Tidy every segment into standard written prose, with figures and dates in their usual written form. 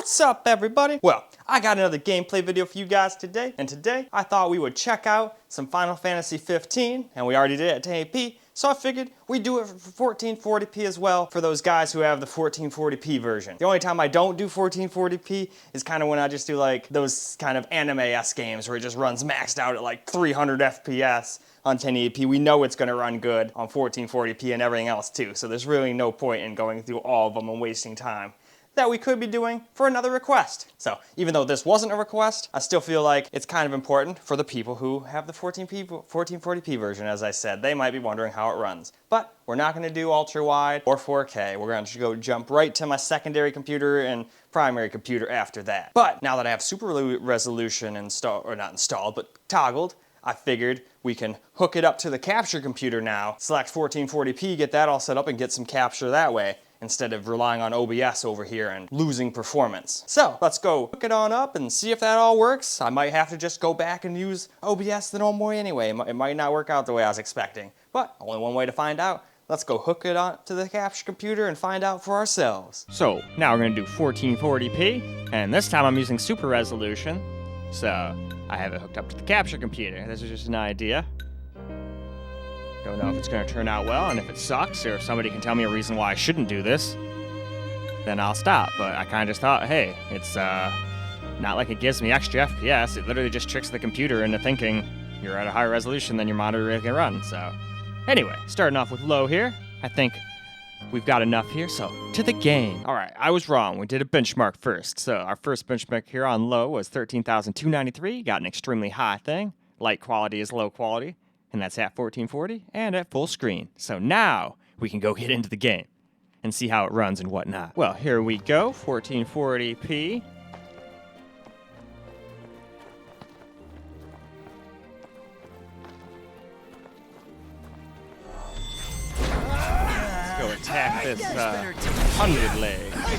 What's up, everybody? Well, I got another gameplay video for you guys today, and today I thought we would check out some Final Fantasy 15, and we already did it at 1080p, so I figured we'd do it for 1440p as well for those guys who have the 1440p version. The only time I don't do 1440p is kind of when I just do like those kind of anime-esque games where it just runs maxed out at like 300 FPS on 1080p. We know it's going to run good on 1440p and everything else too, so there's really no point in going through all of them and wasting time that we could be doing for another request. So even though this wasn't a request, I still feel like it's kind of important for the people who have the 1440p version. As I said, they might be wondering how it runs. But we're not gonna do ultra wide or 4K. We're gonna go jump right to my secondary computer and primary computer after that. But now that I have super resolution installed, or not installed, but toggled, I figured we can hook it up to the capture computer now, select 1440p, get that all set up and get some capture that way, instead of relying on OBS over here and losing performance. So let's go hook it on up and see if that all works. I might have to just go back and use OBS the normal way anyway. It might not work out the way I was expecting, but only one way to find out. Let's go hook it on to the capture computer and find out for ourselves. So now we're gonna do 1440p, and this time I'm using super resolution. So I have it hooked up to the capture computer. This is just an idea. Don't know if it's going to turn out well, and if it sucks, or if somebody can tell me a reason why I shouldn't do this, then I'll stop. But I kind of just thought, hey, it's not like it gives me extra FPS. It literally just tricks the computer into thinking you're at a higher resolution than your monitor really can run. So anyway, starting off with low here. I think we've got enough here, so to the game. All right, I was wrong. We did a benchmark first. So our first benchmark here on low was 13,293. Got an extremely high thing. Light quality is low quality. And that's at 1440 and at full screen. So now we can go get into the game and see how it runs and whatnot. Well, here we go, 1440p. Let's go attack this 100 leg. Hey,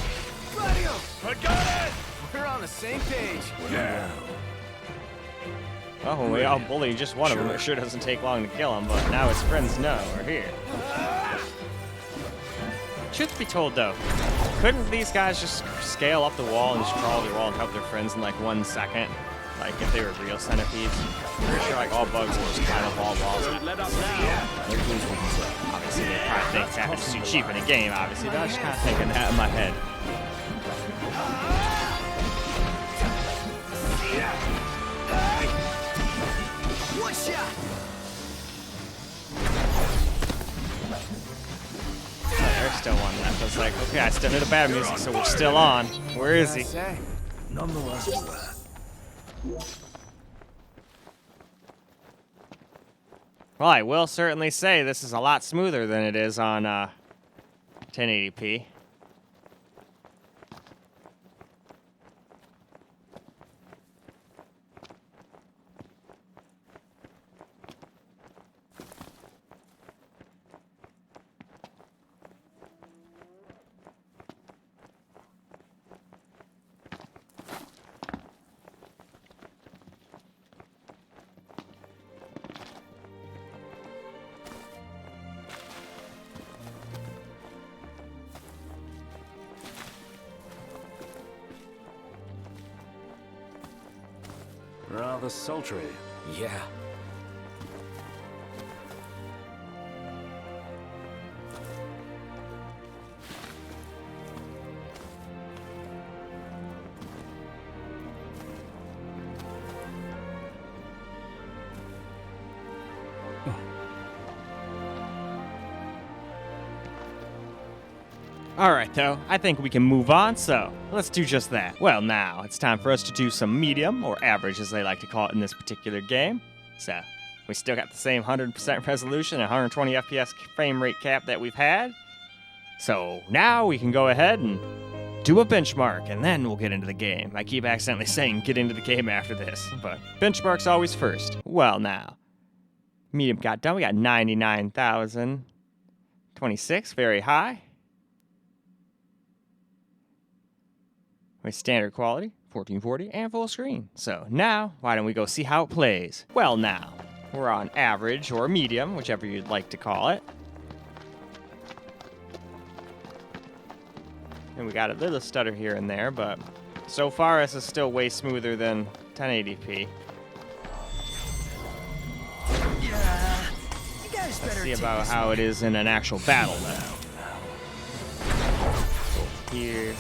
Radeon! I got it! We're on the same page. Yeah. Well, when we all bully just one of them, it sure doesn't take long to kill him, but now his friends know we're here. Truth be told, though, couldn't these guys just scale up the wall and just crawl the wall and help their friends in like 1 second? Like, if they were real centipedes? I'm pretty sure like all bugs will just climb up all walls. Obviously, they probably think that it's too cheap in a game, obviously, but I was just kind of thinking that in my head. There's still one left. I was like, okay, I still hear the bad music, so we're still on. Where is he? Nonetheless. Well, I will certainly say this is a lot smoother than it is on 1080p. Rather sultry. Yeah. Alright, though, I think we can move on, so let's do just that. Well, now, it's time for us to do some medium, or average as they like to call it in this particular game. So, we still got the same 100% resolution and 120 FPS frame rate cap that we've had. So, now we can go ahead and do a benchmark, and then we'll get into the game. I keep accidentally saying get into the game after this, but benchmark's always first. Well, now, medium got done. We got 99,026, very high. With standard quality, 1440, and full screen. So now, why don't we go see how it plays? Well, now, we're on average or medium, whichever you'd like to call it. And we got a little stutter here and there, but So far, this is still way smoother than 1080p. Yeah. You guys Let's better see take about this how one. it is in an actual battle now. Go here.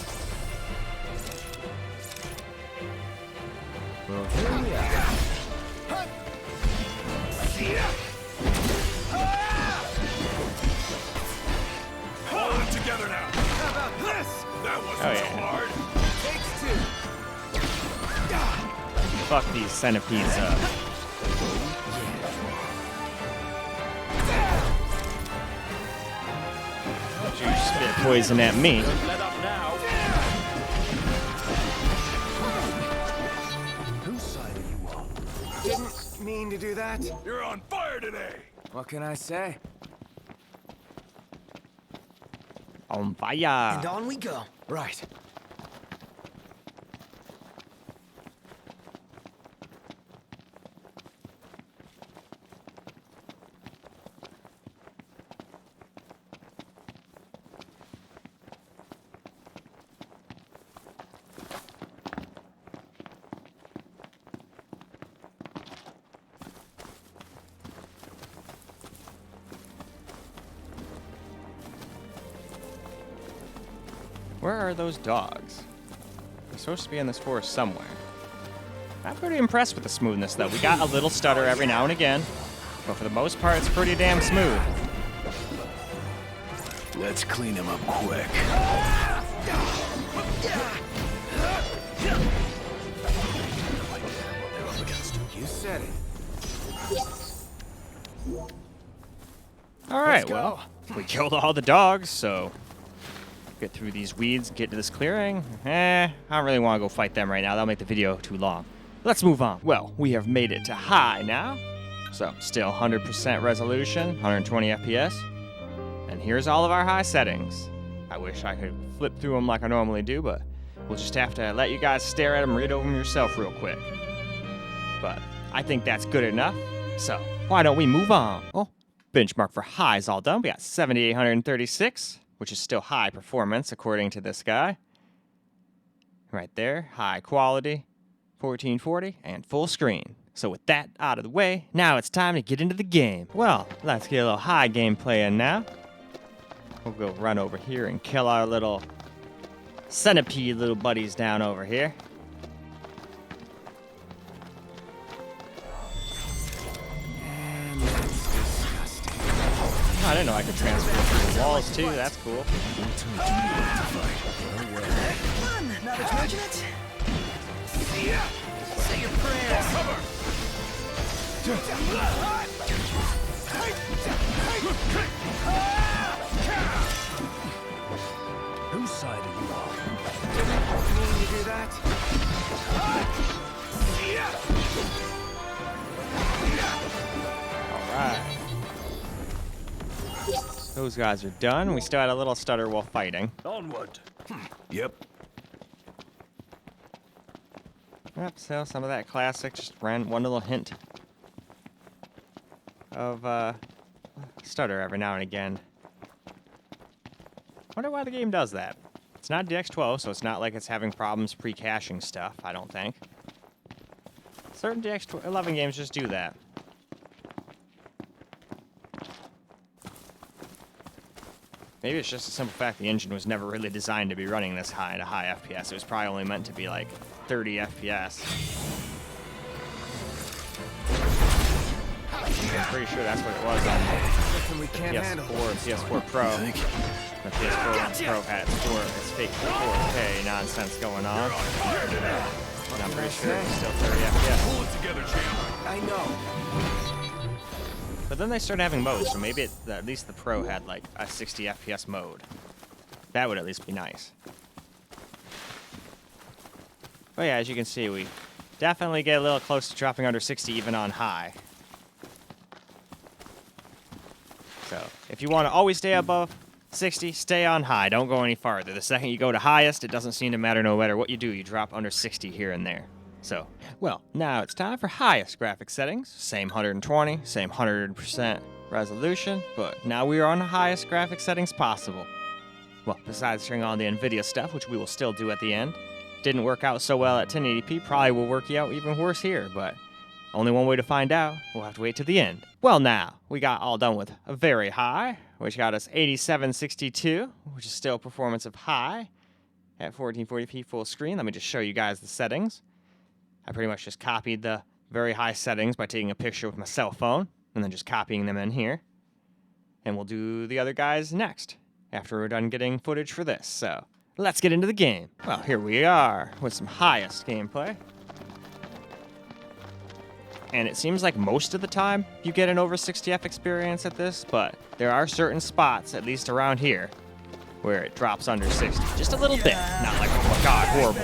Well, here we are. Hold it together now. How about this? That wasn't Oh, so yeah. hard. Takes two. Fuck these centipedes up. Don't you spit poison at me. Let up now. Whose side are you on? Didn't mean to do that. You're on fire today! What can I say? On fire. And on we go. Right. Where are those dogs? They're supposed to be in this forest somewhere. I'm pretty impressed with the smoothness, though. We got a little stutter every now and again, but for the most part, it's pretty damn smooth. Let's clean him up quick. You said it. All right, go. well, we killed all the dogs, so get through these weeds, get to this clearing. I don't really want to go fight them right now. That'll make the video too long. Let's move on. Well, we have made it to high now. So, still 100% resolution, 120 FPS. And here's all of our high settings. I wish I could flip through them like I normally do, but we'll just have to let you guys stare at them, read over them yourself real quick. But I think that's good enough. So, why don't we move on? Oh, benchmark for highs all done. We got 7,836. Which is still high performance according to this guy. Right there, high quality, 1440, and full screen. So with that out of the way, now it's time to get into the game. Well, let's get a little high gameplay in now. We'll go run over here and kill our little centipede little buddies down over here. And that's disgusting. Oh, I didn't know I could transfer through the walls too. That's cool. Fun, now that you mention it. Say your prayers. Whose side are you on? Mean to do that? All right. Those guys are done. We still had a little stutter while fighting. Onward. Yep. Yep, so some of that classic, just ran one little hint of stutter every now and again. Wonder why the game does that. It's not DX12, so it's not like it's having problems pre-caching stuff, I don't think. Certain DX11 games just do that. Maybe it's just a simple fact the engine was never really designed to be running this high at a high FPS. It was probably only meant to be like 30 FPS. I'm pretty sure that's what it was on Nothing we can't handle. PS4 and PS4 Pro. The PS4 Pro had its fake 4K nonsense going on. And I'm pretty sure it's still 30 FPS. Pull it together, champ. I know. But then they started having modes, so maybe at least the Pro had like a 60 FPS mode. That would at least be nice. But yeah, as you can see, we definitely get a little close to dropping under 60 even on high. So if you want to always stay above 60, stay on high. Don't go any farther. The second you go to highest, it doesn't seem to matter no matter what you do. You drop under 60 here and there. So, well, now it's time for highest graphic settings. Same 120, same 100% resolution, but now we are on the highest graphic settings possible. Well, besides turning on the NVIDIA stuff, which we will still do at the end, didn't work out so well at 1080p probably will work out even worse here, but only one way to find out. We'll have to wait to the end. Well, now, we got all done with a very high, which got us 8762, which is still performance of high at 1440p full screen. Let me just show you guys the settings. I pretty much just copied the very high settings by taking a picture with my cell phone and then just copying them in here. And we'll do the other guys next after we're done getting footage for this. So let's get into the game. Well, here we are with some highest gameplay. And it seems like most of the time you get an over 60F experience at this, but there are certain spots, at least around here, where it drops under 60. Just a little bit. Not like, oh my god, horrible.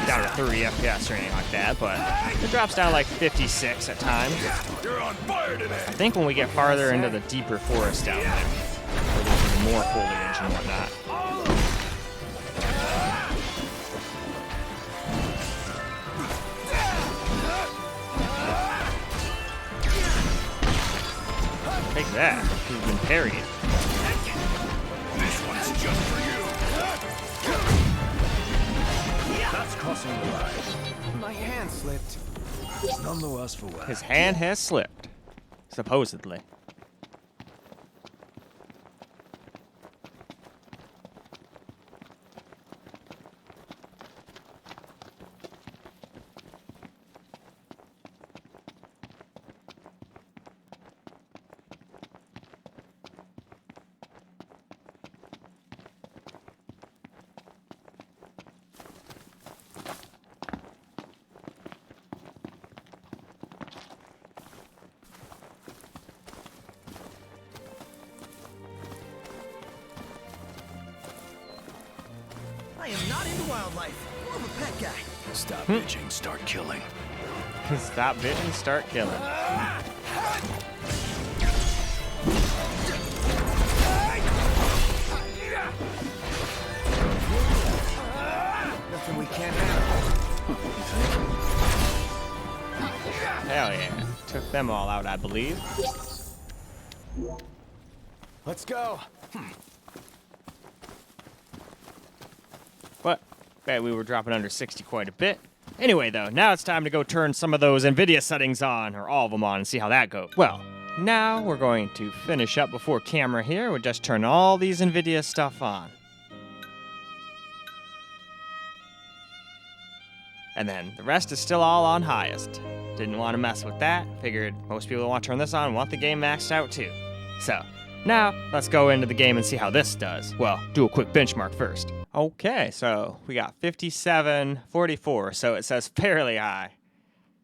Down to 30 FPS or anything like that, but it drops down like 56 at times. You're on fire today. I think when we get farther into the deeper forest down there, where there's even more foliage and whatnot. Take that. He's been parried. This one's just for you. That's crossing the line. My hand slipped. None the worse for wear. His hand has slipped, supposedly. I am not into wildlife. More of a pet guy. Stop bitching, start killing. Stop bitching, start killing. Nothing we can't handle. Hell yeah. Took them all out, I believe. Let's go. But bet we were dropping under 60 quite a bit. Anyway, though, now it's time to go turn some of those NVIDIA settings on, or all of them on, and see how that goes. Well, now we're going to finish up before camera here. We'll just turn all these NVIDIA stuff on. And then the rest is still all on highest. Didn't want to mess with that. Figured most people want to turn this on want the game maxed out too. So, now let's go into the game and see how this does. Well, do a quick benchmark first. Okay, so we got 5744, so it says fairly high.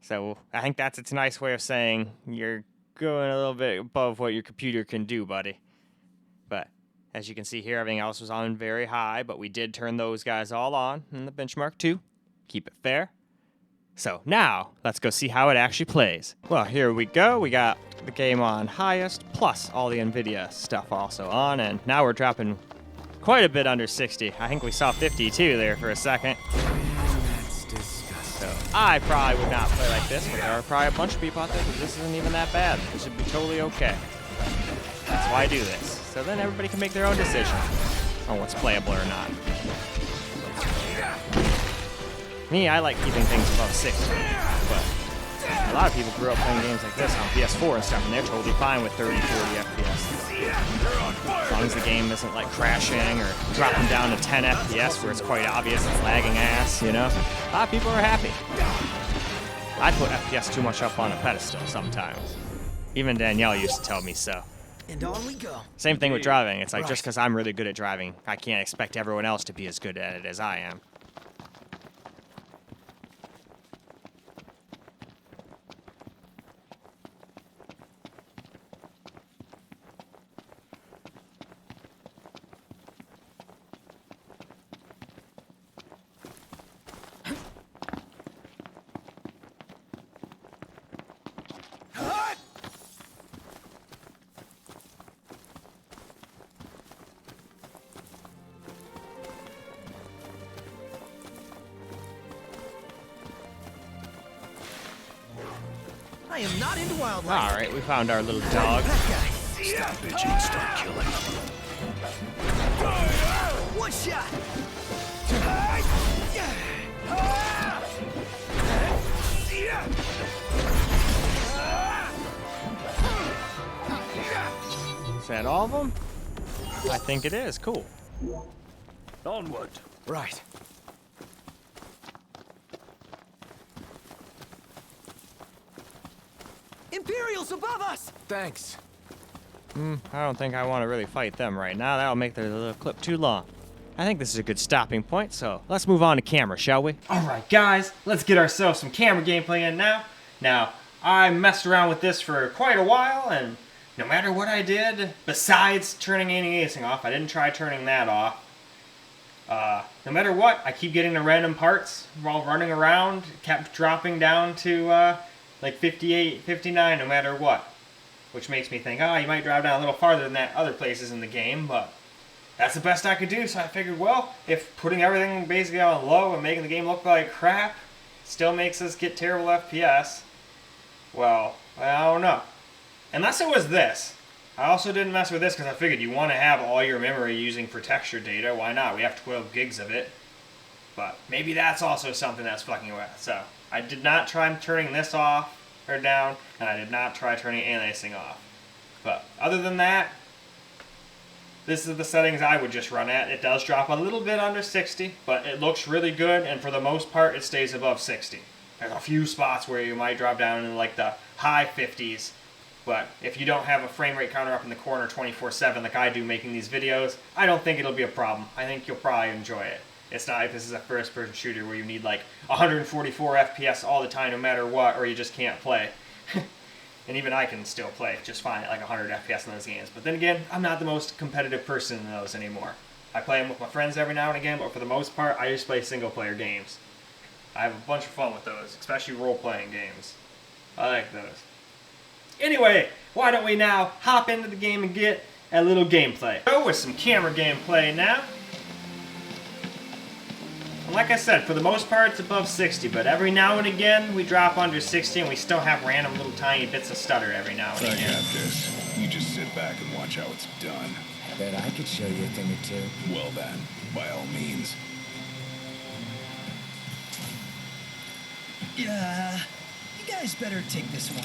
So I think that's its nice way of saying you're going a little bit above what your computer can do, buddy. But as you can see here, everything else was on very high, but we did turn those guys all on in the benchmark too. Keep it fair. So now, let's go see how it actually plays. Well, here we go. We got the game on highest, plus all the NVIDIA stuff also on, and now we're dropping quite a bit under 60. I think we saw 52 there for a second. That's disgusting. So I probably would not play like this, but there are probably a bunch of people out there who this isn't even that bad. It should be totally okay. That's why I do this. So then everybody can make their own decision on what's playable or not. Me, I like keeping things above 60, but a lot of people grew up playing games like this on PS4 and stuff, and they're totally fine with 30, 40 FPS. As long as the game isn't like crashing or dropping down to 10 FPS where it's quite obvious it's lagging ass, you know? A lot of people are happy. I put FPS too much up on a pedestal sometimes. Even Danielle used to tell me so. And on we go. Same thing with driving. It's like just because I'm really good at driving, I can't expect everyone else to be as good at it as I am. I am not into wildlife. All right, we found our little dog. Stop bitching, start killing. One shot. Is that all of them? I think it is. Cool. Onward. Right. Imperials above us! Thanks. I don't think I want to really fight them right now. That'll make the little clip too long. I think this is a good stopping point, so let's move on to camera, shall we? Alright guys, let's get ourselves some camera gameplay in now. Now, I messed around with this for quite a while, and no matter what I did, besides turning anti-aliasing off, I didn't try turning that off. No matter what, I keep getting the random parts while running around, kept dropping down to like 58, 59 no matter what. Which makes me think, oh, you might drop down a little farther than that other places in the game, but that's the best I could do, so I figured, well, if putting everything basically on low and making the game look like crap still makes us get terrible FPS, well, I don't know. Unless it was this. I also didn't mess with this because I figured you want to have all your memory using for texture data. Why not? We have 12 gigs of it. But maybe that's also something that's fucking with. So I did not try turning this off or down, and I did not try turning aliasing off. But other than that, this is the settings I would just run at. It does drop a little bit under 60, but it looks really good, and for the most part, it stays above 60. There's a few spots where you might drop down in like the high 50s, but if you don't have a frame rate counter up in the corner 24/7 like I do making these videos, I don't think it'll be a problem. I think you'll probably enjoy it. It's not like this is a first-person shooter where you need like 144 FPS all the time no matter what, or you just can't play. And even I can still play just fine at like 100 FPS in those games. But then again, I'm not the most competitive person in those anymore. I play them with my friends every now and again, but for the most part, I just play single-player games. I have a bunch of fun with those, especially role-playing games. I like those. Anyway, why don't we now hop into the game and get a little gameplay. Go with some camera gameplay now. And like I said, for the most part, it's above 60, but every now and again, we drop under 60, and we still have random little tiny bits of stutter every now and I again. got this. You just sit back and watch how it's done. Bet I could show you a thing or two. Well then, by all means. Yeah, you guys better take this one.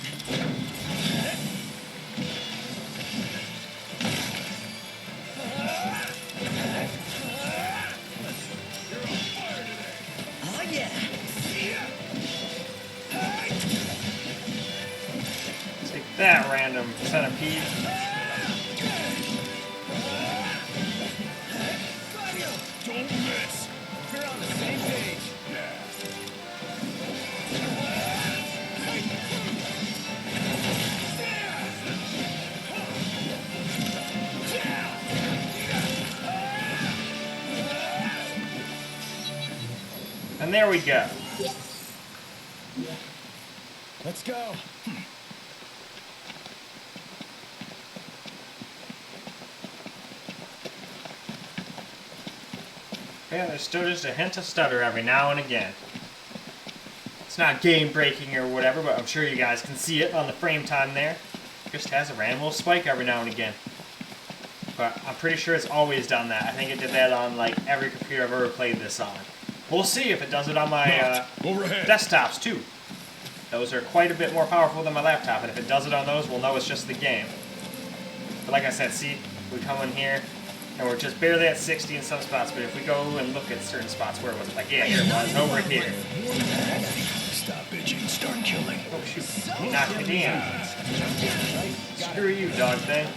Oh yeah. Take that, random centipede. Don't miss. We're on the same page. And there we go. Let's go. Yeah, there's still just a hint of stutter every now and again. It's not game breaking or whatever, but I'm sure you guys can see it on the frame time there. Just has a random little spike every now and again. But I'm pretty sure it's always done that. I think it did that on like every computer I've ever played this on. We'll see if it does it on my Overhead. desktops too. Those are quite a bit more powerful than my laptop, and if it does it on those, we'll know it's just the game. But like I said, see, we come in here, and we're just barely at 60 in some spots, but if we go and look at certain spots, where was it? Like, yeah, here it was, over here. Stop itching, start killing. Oh shoot, he knocked me down. Screw you, dog thing.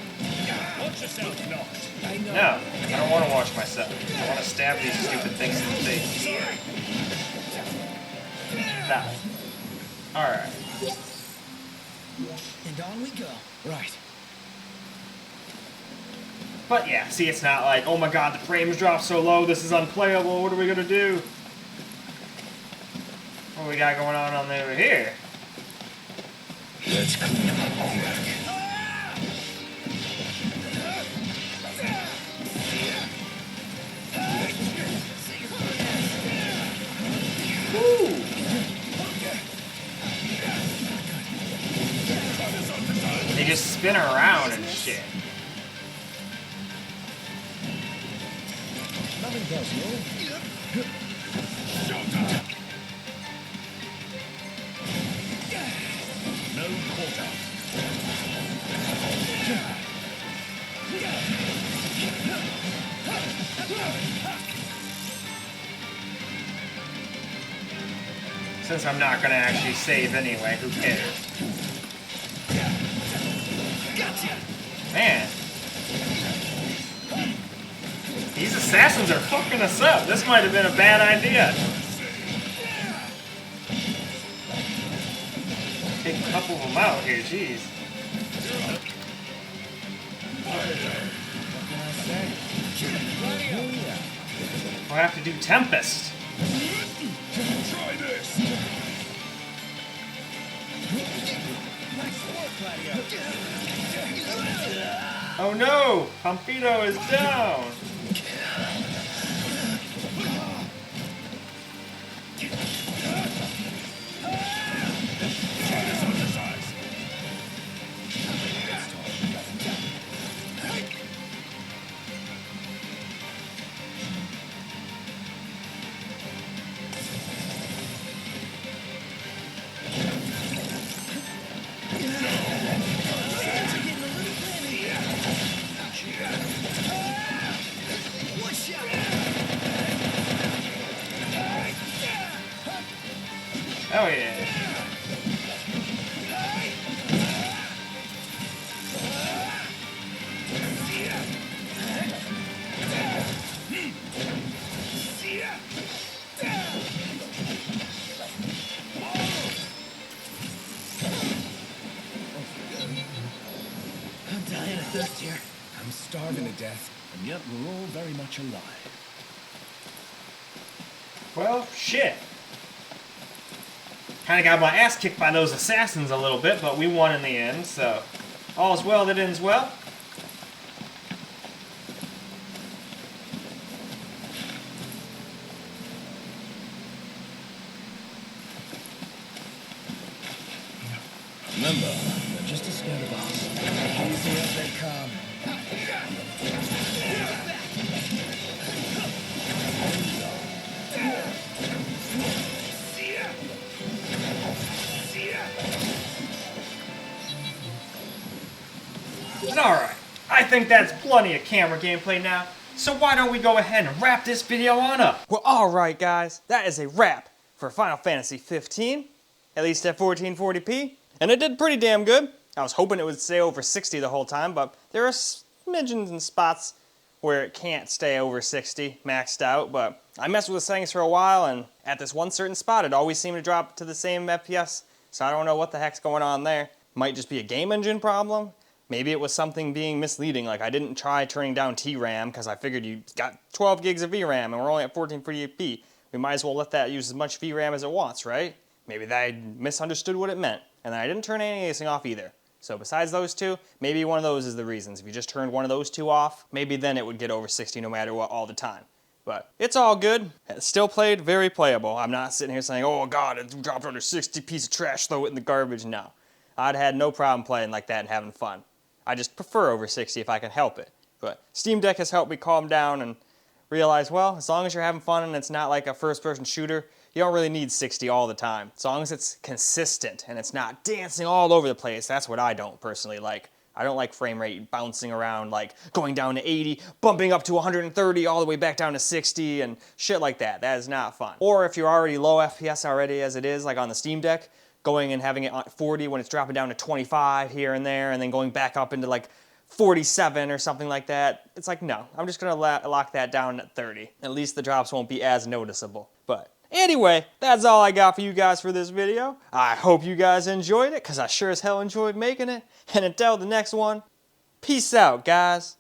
No, I don't want to watch myself. I want to stab these stupid things in the face. Stop. Alright. And on we go. Right. But yeah, see, it's not like, oh my god, the frames dropped so low, this is unplayable, what are we gonna do? What we got going on over here? Let's clean up quick. Woo! They just spin around and shit. Nothing does, no? Since I'm not gonna actually save anyway, who cares? Man. These assassins are fucking us up. This might have been a bad idea. Take a couple of them out here, jeez. We'll have to do Tempest. Try this. Oh no! Pompito is down! Oh yeah. I'm dying of thirst here. I'm starving to death, and yet we're all very much alive. Well, shit. Kinda got my ass kicked by those assassins a little bit, but we won in the end, so all's well that ends well. Remember, they're just as scared of us. Easy as they come. But alright, I think that's plenty of camera gameplay now, so why don't we go ahead and wrap this video on up? Well, alright guys, that is a wrap for Final Fantasy 15, at least at 1440p, and it did pretty damn good. I was hoping it would stay over 60 the whole time, but there are smidgens and spots where it can't stay over 60 maxed out, but I messed with the settings for a while, and at this one certain spot, it always seemed to drop to the same FPS, so I don't know what the heck's going on there. Might just be a game engine problem. Maybe it was something being misleading, like I didn't try turning down TRAM because I figured you got 12 gigs of VRAM and we're only at 1440p. We might as well let that use as much VRAM as it wants, right? Maybe that I misunderstood what it meant, and then I didn't turn any aliasing off either. So besides those two, maybe one of those is the reasons. If you just turned one of those two off, maybe then it would get over 60 no matter what all the time. But it's all good. It still played very playable. I'm not sitting here saying, oh god, it dropped under 60, piece of trash, throw it in the garbage. No. I'd had no problem playing like that and having fun. I just prefer over 60 if I can help it. But Steam Deck has helped me calm down and realize, well, as long as you're having fun and it's not like a first-person shooter, you don't really need 60 all the time. As long as it's consistent and it's not dancing all over the place, that's what I don't personally like. I don't like frame rate bouncing around, like going down to 80, bumping up to 130, all the way back down to 60 and shit like that. That is not fun. Or if you're already low FPS already as it is, like on the Steam Deck, going and having it on 40 when it's dropping down to 25 here and there, and then going back up into like 47 or something like that. It's like, no, I'm just gonna lock that down at 30. At least the drops won't be as noticeable. But anyway, that's all I got for you guys for this video. I hope you guys enjoyed it, because I sure as hell enjoyed making it. And until the next one, peace out, guys.